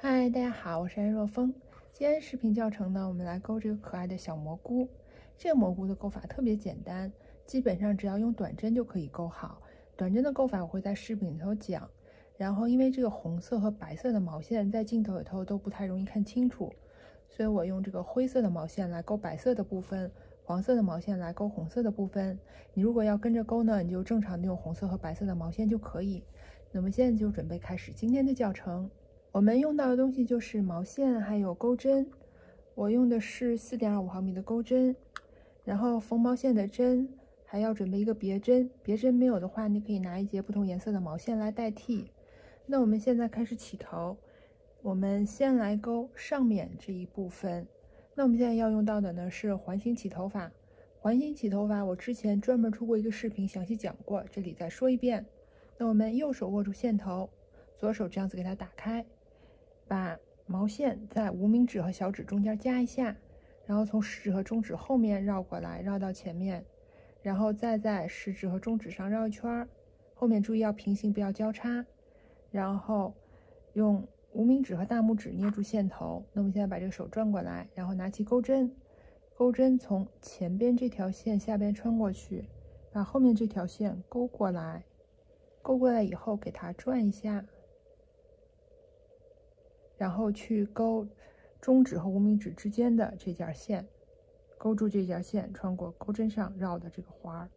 嗨，大家好，我是安若风。今天视频教程呢，我们来钩这个可爱的小蘑菇。这个蘑菇的钩法特别简单，基本上只要用短针就可以钩好。短针的钩法我会在视频里头讲。然后因为这个红色和白色的毛线在镜头里头都不太容易看清楚，所以我用这个灰色的毛线来钩白色的部分，黄色的毛线来钩红色的部分。你如果要跟着钩呢，你就正常的用红色和白色的毛线就可以。那么现在就准备开始今天的教程。我们用到的东西就是毛线还有钩针，我用的是4.25毫米的钩针，然后缝毛线的针还要准备一个别针，别针没有的话，你可以拿一节不同颜色的毛线来代替。那我们现在开始起头，我们先来钩上面这一部分。那我们现在要用到的呢是环形起头法。环形起头法我之前专门出过一个视频详细讲过，这里再说一遍。那我们右手握住线头，左手这样子给它打开，把毛线在无名指和小指中间夹一下，然后从食指和中指后面绕过来，绕到前面，然后再在食指和中指上绕一圈，后面注意要平行不要交叉，然后用无名指和大拇指捏住线头。那我们现在把这个手转过来，然后拿起钩针，钩针从前边这条线下边穿过去，把后面这条线勾过来，勾过来以后给它转一下，然后去勾中指和无名指之间的这件线，勾住这件线，穿过钩针上绕的这个环儿，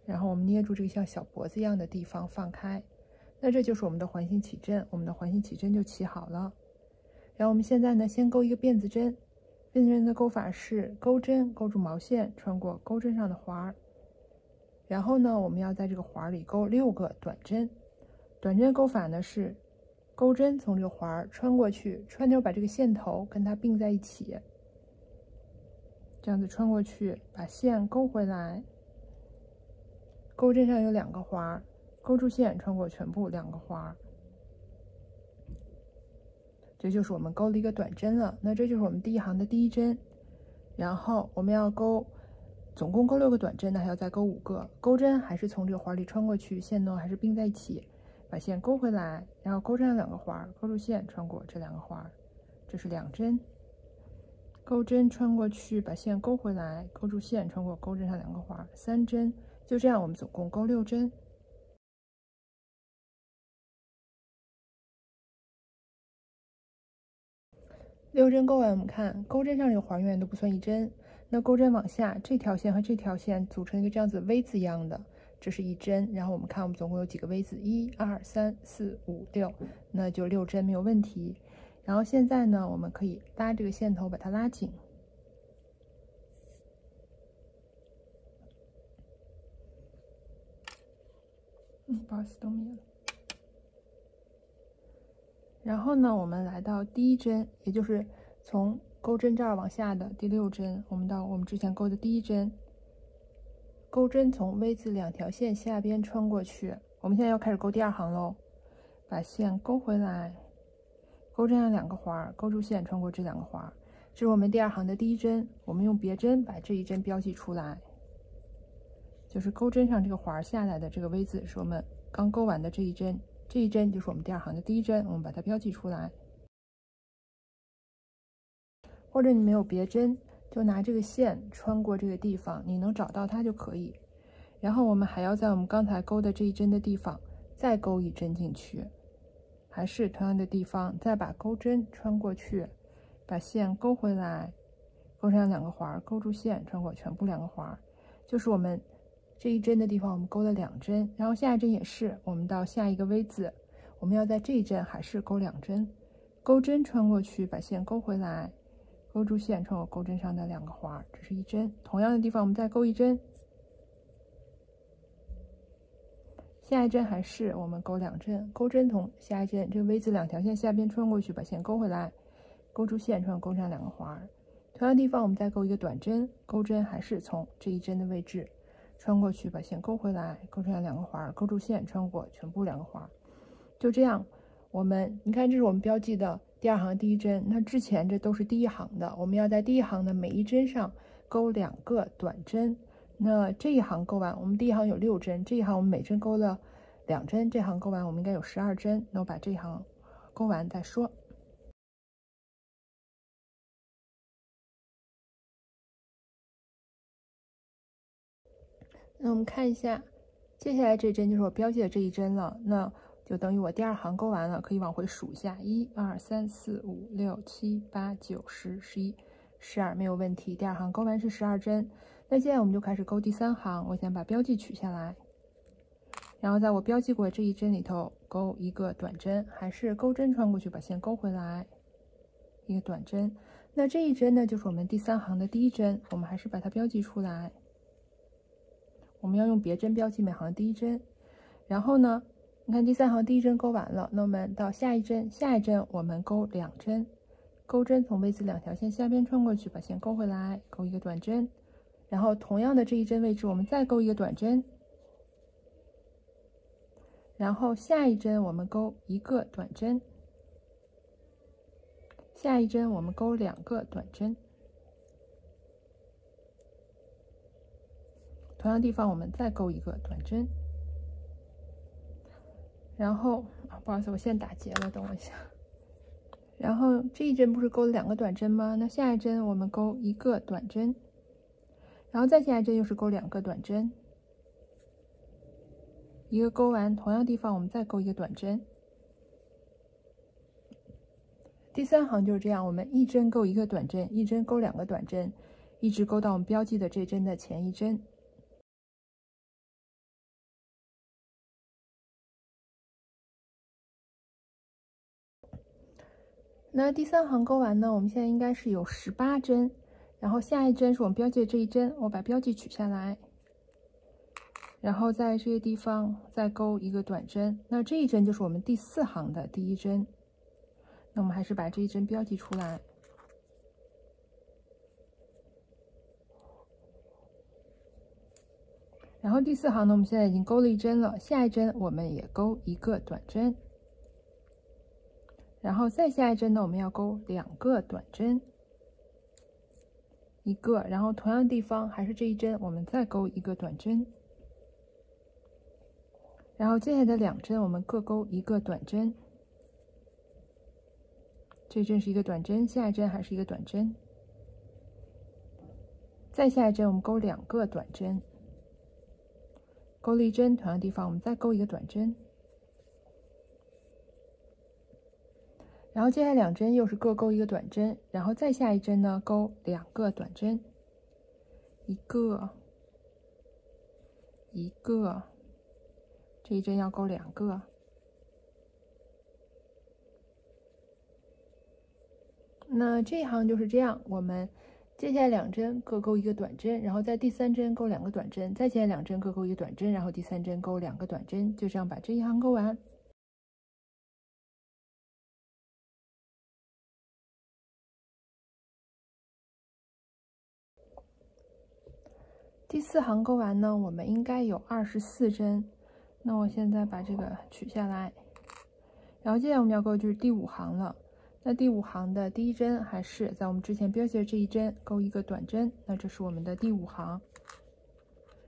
然后我们捏住这个像小脖子一样的地方放开，那这就是我们的环形起针，我们的环形起针就起好了。然后我们现在呢，先钩一个辫子针，辫子针的钩法是钩针勾住毛线，穿过钩针上的环儿，然后呢，我们要在这个环里钩6个短针。短针钩法呢是钩针从这个环穿过去，穿着把这个线头跟它并在一起，这样子穿过去，把线勾回来。钩针上有2个环，勾住线穿过全部2个环，这就是我们钩了一个短针了。那这就是我们第一行的第一针，然后我们要钩，总共钩6个短针，那还要再钩5个。钩针还是从这个环里穿过去，线呢还是并在一起。把线勾回来，然后钩针上2个环，勾住线穿过这2个环，这是2针。钩针穿过去，把线勾回来，勾住线穿过钩针上2个环，3针。就这样，我们总共钩6针。6针钩完，我们看钩针上这个环永远都不算1针，那钩针往下，这条线和这条线组成一个这样子 V 字一样的。这是1针，然后我们看我们总共有几个 V 字，1、2、3、4、5、6，那就6针没有问题。然后现在呢，我们可以拉这个线头，把它拉紧。不好意思，都灭了。然后呢，我们来到第1针，也就是从钩针这儿往下的第6针，我们到我们之前钩的第1针。钩针从 V 字2条线下边穿过去，我们现在要开始钩第2行喽。把线勾回来，钩针上2个环，勾住线穿过这2个环，这是我们第2行的第1针。我们用别针把这1针标记出来，就是钩针上这个环下来的这个 V 字是我们刚钩完的这1针，这1针就是我们第2行的第1针，我们把它标记出来。或者你没有别针，就拿这个线穿过这个地方，你能找到它就可以。然后我们还要在我们刚才钩的这1针的地方再钩1针进去，还是同样的地方，再把钩针穿过去，把线勾回来，钩上2个环，勾住线穿过全部2个环，就是我们这1针的地方我们钩了2针。然后下一针也是，我们到下一个 V 字，我们要在这一针还是钩2针，钩针穿过去，把线勾回来，勾住线穿过钩针上的2个环，这是1针。同样的地方我们再钩1针，下一针还是我们钩2针，钩针从下一针这个 V 字2条线下边穿过去，把线勾回来，勾住线穿过钩上2个环。同样的地方我们再钩一个短针，钩针还是从这1针的位置穿过去，把线勾回来，勾上2个环，勾住线穿过全部2个环。就这样，我们你看，这是我们标记的第2行第1针，那之前这都是第1行的，我们要在第1行的每1针上钩2个短针。那这一行钩完，我们第1行有6针，这一行我们每针钩了2针，这行钩完我们应该有12针，那我把这一行钩完再说。那我们看一下，接下来这针就是我标记的这一针了，那就等于我第2行钩完了，可以往回数一下，1、2、3、4、5、6、7、8、9、10、11、12，没有问题。第2行钩完是12针，那接下来我们就开始钩第3行，我先把标记取下来，然后在我标记过这一针里头钩一个短针，还是钩针穿过去把线钩回来，一个短针。那这一针呢，就是我们第3行的第1针，我们还是把它标记出来。我们要用别针标记每行第1针，然后呢，你看第3行第1针钩完了，那我们到下一针，我们钩2针，钩针从 V 字2条线下边穿过去，把线钩回来，钩一个短针，然后同样的这一针位置，我们再钩一个短针，然后下一针我们钩一个短针，下一针我们钩2个短针。同样地方我们再钩一个短针，然后不好意思，我线打结了，等我一下。然后这一针不是钩了2个短针吗？那下一针我们钩一个短针，然后再下一针又是钩2个短针，一个钩完，同样地方我们再钩一个短针。第3行就是这样，我们一针钩一个短针，一针钩2个短针，一直钩到我们标记的这针的前一针。那第3行钩完呢，我们现在应该是有18针，然后下一针是我们标记的这一针，我把标记取下来，然后在这个地方再钩一个短针，那这一针就是我们第4行的第1针，那我们还是把这一针标记出来。然后第4行呢，我们现在已经钩了1针了，下一针我们也钩一个短针。然后再下一针呢，我们要钩2个短针，一个，然后同样地方还是这一针，我们再钩一个短针，然后接下来的2针我们各钩一个短针，这一针是一个短针，下一针还是一个短针，再下一针我们钩2个短针，钩了1针，同样地方我们再钩一个短针。然后接下来2针又是各钩一个短针，然后再下一针呢，钩2个短针，一个，一个，这一针要钩2个。那这一行就是这样，我们接下来2针各钩一个短针，然后在第3针钩2个短针，再接下来2针各钩一个短针，然后第3针钩2个短针，就这样把这一行钩完。第4行钩完呢，我们应该有24针。那我现在把这个取下来，然后接下来我们要钩就是第5行了。那第5行的第1针还是在我们之前标记的这一针钩一个短针，那这是我们的第5行。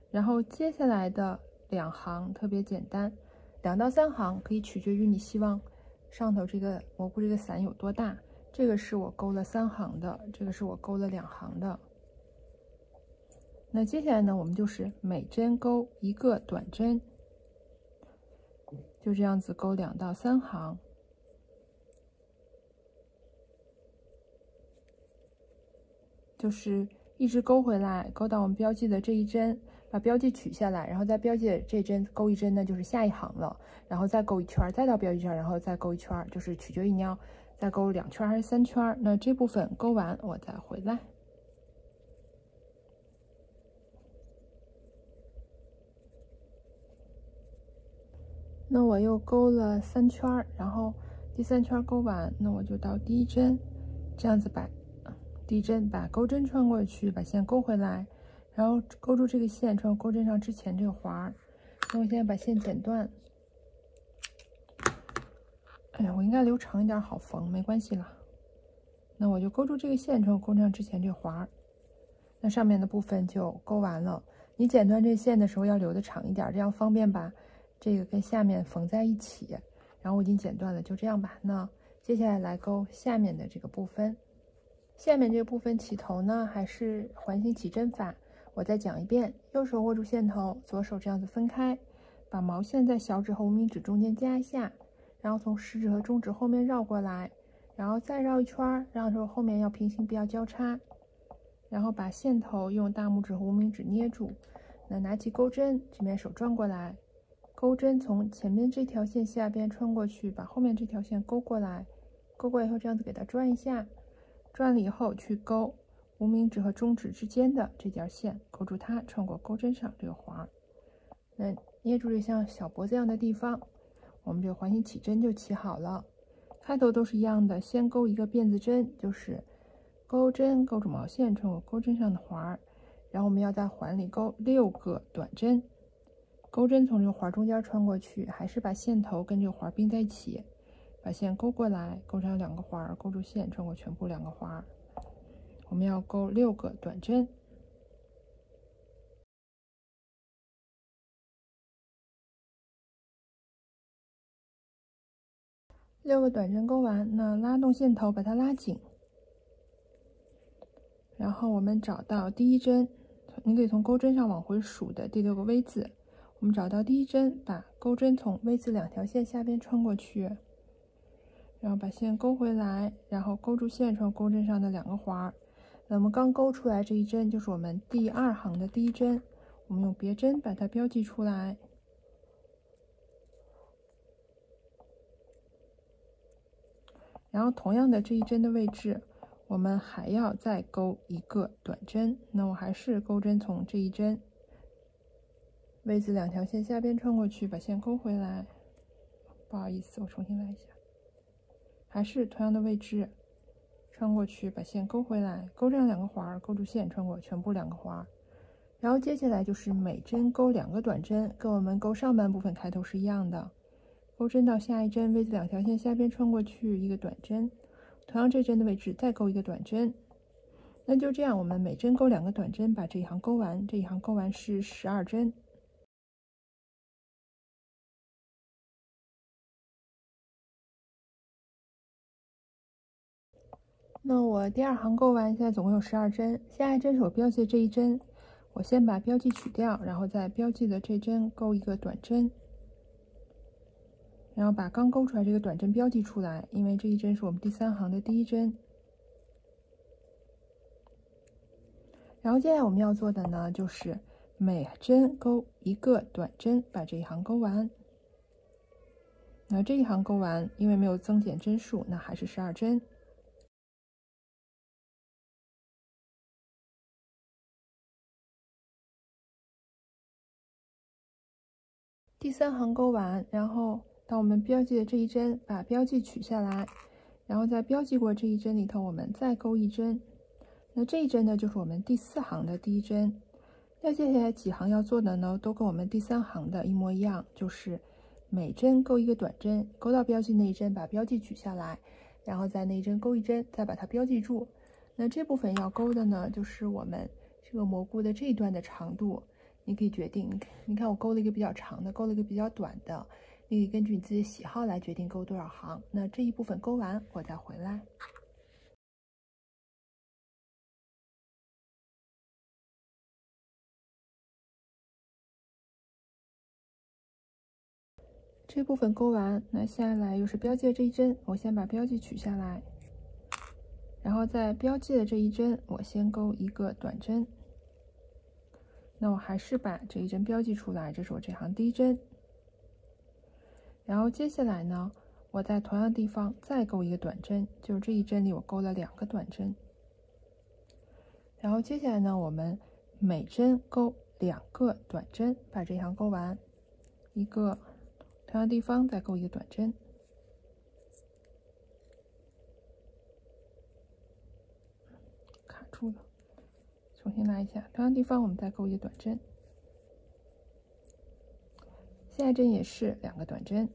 然后接下来的2行特别简单，2到3行可以取决于你希望上头这个蘑菇这个伞有多大。这个是我钩了3行的，这个是我钩了2行的。那接下来呢，我们就是每针钩一个短针，就这样子钩2到3行，就是一直钩回来，钩到我们标记的这一针，把标记取下来，然后再标记的这针钩一针呢，就是下一行了，然后再钩一圈，再到标记圈，然后再钩一圈，就是取决于你要再钩2圈还是3圈。那这部分钩完，我再回来。那我又钩了3圈，然后第3圈钩完，那我就到第1针，这样子把第1针把钩针穿过去，把线钩回来，然后勾住这个线，穿钩针上之前这个环儿。那我现在把线剪断。哎呀，我应该留长一点好缝，没关系啦。那我就勾住这个线，穿钩针上之前这个环儿，那上面的部分就钩完了。你剪断这线的时候要留的长一点，这样方便把这个跟下面缝在一起，然后我已经剪断了，就这样吧。那接下来来钩下面的这个部分，下面这个部分起头呢，还是环形起针法。我再讲一遍，右手握住线头，左手这样子分开，把毛线在小指和无名指中间夹一下，然后从食指和中指后面绕过来，然后再绕一圈，让手后面要平行，不要交叉。然后把线头用大拇指和无名指捏住，那拿起钩针，这边手转过来，钩针从前面这条线下边穿过去，把后面这条线勾过来，勾过来以后这样子给它转一下，转了以后去勾无名指和中指之间的这条线，勾住它，穿过钩针上这个环，那捏住这像小脖子一样的地方，我们这个环形起针就起好了。开头都是一样的，先勾一个辫子针，就是钩针勾住毛线，穿过钩针上的环，然后我们要在环里勾6个短针，钩针从这个环中间穿过去，还是把线头跟这个环并在一起，把线勾过来，勾上2个环，勾住线，穿过全部2个环。我们要勾6个短针。6个短针勾完，那拉动线头，把它拉紧。然后我们找到第一针，你可以从钩针上往回数的第6个 V 字。我们找到第一针，把钩针从 V 字2条线下边穿过去，然后把线勾回来，然后勾住线，穿钩针上的2个环。那我们刚勾出来这一针就是我们第2行的第一针，我们用别针把它标记出来。然后同样的这一针的位置，我们还要再勾1个短针。那我还是钩针从这一针 V 字2条线下边穿过去，把线勾回来。不好意思，我重新来一下，还是同样的位置，穿过去，把线勾回来，勾上2个环，勾住线，穿过全部2个环。然后接下来就是每针勾2个短针，跟我们勾上半部分开头是一样的。钩针到下一针 V 字2条线下边穿过去1个短针，同样这针的位置再勾1个短针。那就这样，我们每针勾2个短针，把这一行勾完。这一行勾完是12针。那我第2行勾完，现在总共有12针。下一针是我标记的这一针，我先把标记取掉，然后在标记的这针勾1个短针。然后把刚勾出来这个短针标记出来，因为这一针是我们第3行的第一针。然后接下来我们要做的呢，就是每针勾1个短针，把这一行勾完。那这一行勾完，因为没有增减针数，那还是12针。第3行勾完，然后到我们标记的这一针，把标记取下来，然后在标记过这一针里头，我们再勾1针。那这一针呢，就是我们第4行的第一针。那接下来几行要做的呢，都跟我们第3行的一模一样，就是每针勾1个短针，勾到标记那一针，把标记取下来，然后在那一针勾1针，再把它标记住。那这部分要勾的呢，就是我们这个蘑菇的这一段的长度。你可以决定，你看我勾了一个比较长的，勾了一个比较短的，你可以根据你自己的喜好来决定勾多少行。那这一部分勾完，我再回来。这部分勾完，那下来又是标记的这一针，我先把标记取下来，然后在标记的这一针，我先勾1个短针。那我还是把这一针标记出来，这是我这行第一针。然后接下来呢，我在同样地方再勾1个短针，就是这一针里我勾了2个短针。然后接下来呢，我们每针勾2个短针，把这一行勾完。1个，同样地方再勾1个短针。卡住了。重新来一下，同样地方我们再勾1个短针，下一针也是2个短针，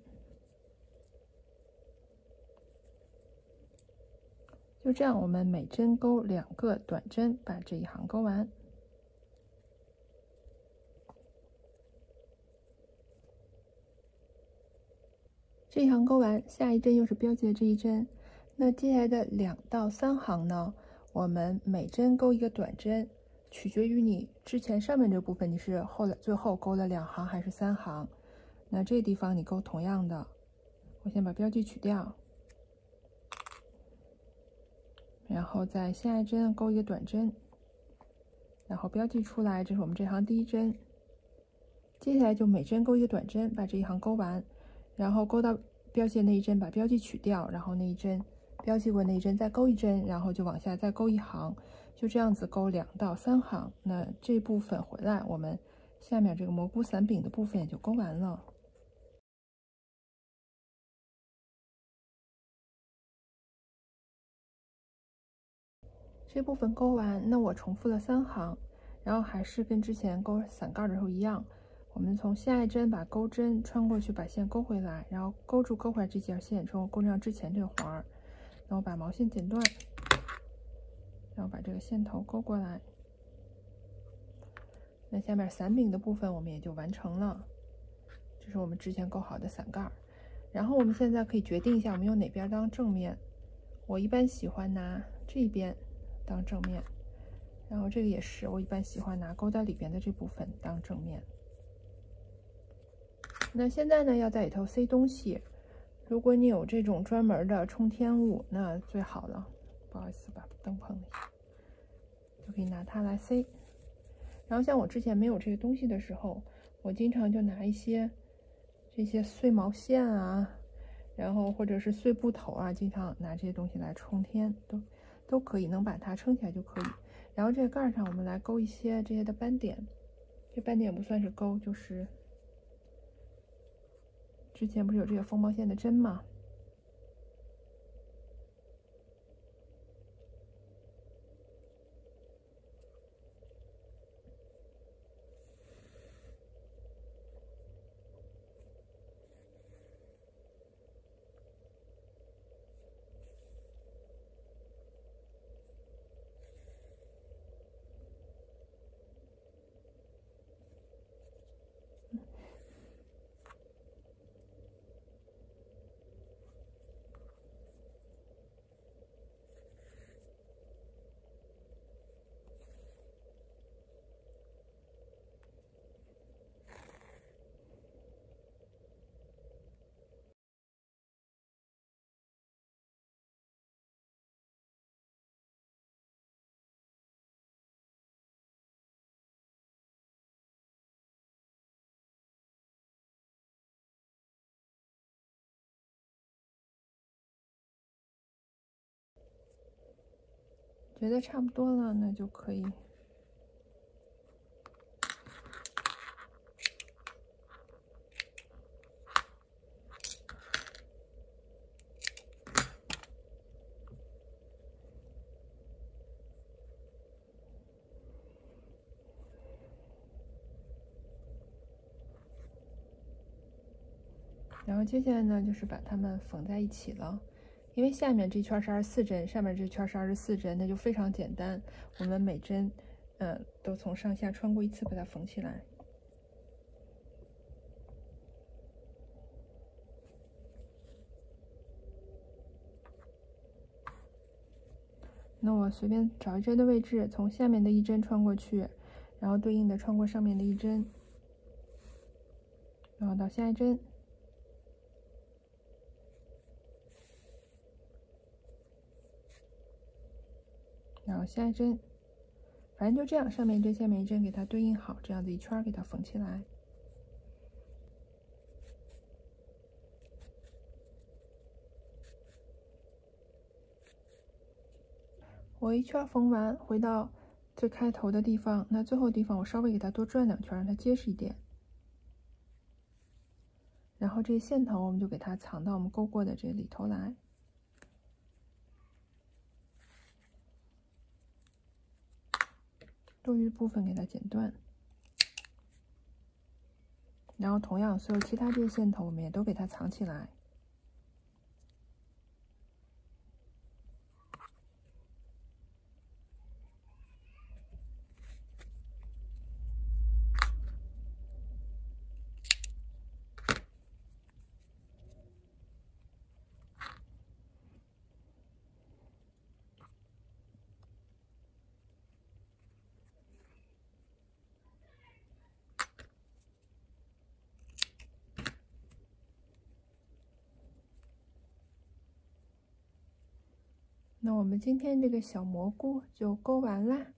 就这样，我们每针勾2个短针，把这一行勾完。这一行钩完，下一针又是标记的这一针。那接下来的2到3行呢，我们每针钩一个短针，取决于你之前上面这部分你是最后钩了2行还是3行。那这个地方你钩同样的，我先把标记取掉，然后在下一针钩一个短针，然后标记出来，这是我们这行第一针。接下来就每针钩一个短针，把这一行钩完，然后钩到标记的那一针，把标记取掉，然后那一针标记过那一针再钩一针，然后就往下再钩一行，就这样子钩2到3行。那这部分回来，我们下面这个蘑菇伞柄的部分也就钩完了。这部分钩完，那我重复了3行，然后还是跟之前钩伞盖的时候一样，我们从下一针把钩针穿过去，把线勾回来，然后勾住勾回来这节线，勾上之前这个环儿，然后把毛线剪断，然后把这个线头勾过来。那下面伞柄的部分我们也就完成了，这是我们之前勾好的伞盖。然后我们现在可以决定一下我们用哪边当正面，我一般喜欢拿这边当正面，然后这个也是，我一般喜欢拿勾在里边的这部分当正面。那现在呢，要在里头塞东西，如果你有这种专门的冲天物，那最好了。不好意思，把灯碰了一下，就可以拿它来塞。然后像我之前没有这个东西的时候，我经常就拿一些这些碎毛线啊，然后或者是碎布头啊，经常拿这些东西来冲天，都可以，能把它撑起来就可以。然后这个盖上我们来勾一些这些的斑点，这斑点也不算是勾，就是之前不是有这个缝毛线的针吗？觉得差不多了，那就可以。然后接下来呢，就是把它们缝在一起了。因为下面这圈是24针，上面这圈是24针，那就非常简单。我们每针，都从上下穿过一次，把它缝起来。那我随便找一针的位置，从下面的一针穿过去，然后对应的穿过上面的一针，然后到下一针。然后下一针，反正就这样，上面一针，下面一针，给它对应好，这样子一圈给它缝起来。我一圈缝完，回到最开头的地方，那最后地方我稍微给它多转2圈，让它结实一点。然后这个线头我们就给它藏到我们勾过的这里头来。多余的部分给它剪断，然后同样所有其他这些线头我们也都给它藏起来。那我们今天这个小蘑菇就勾完啦。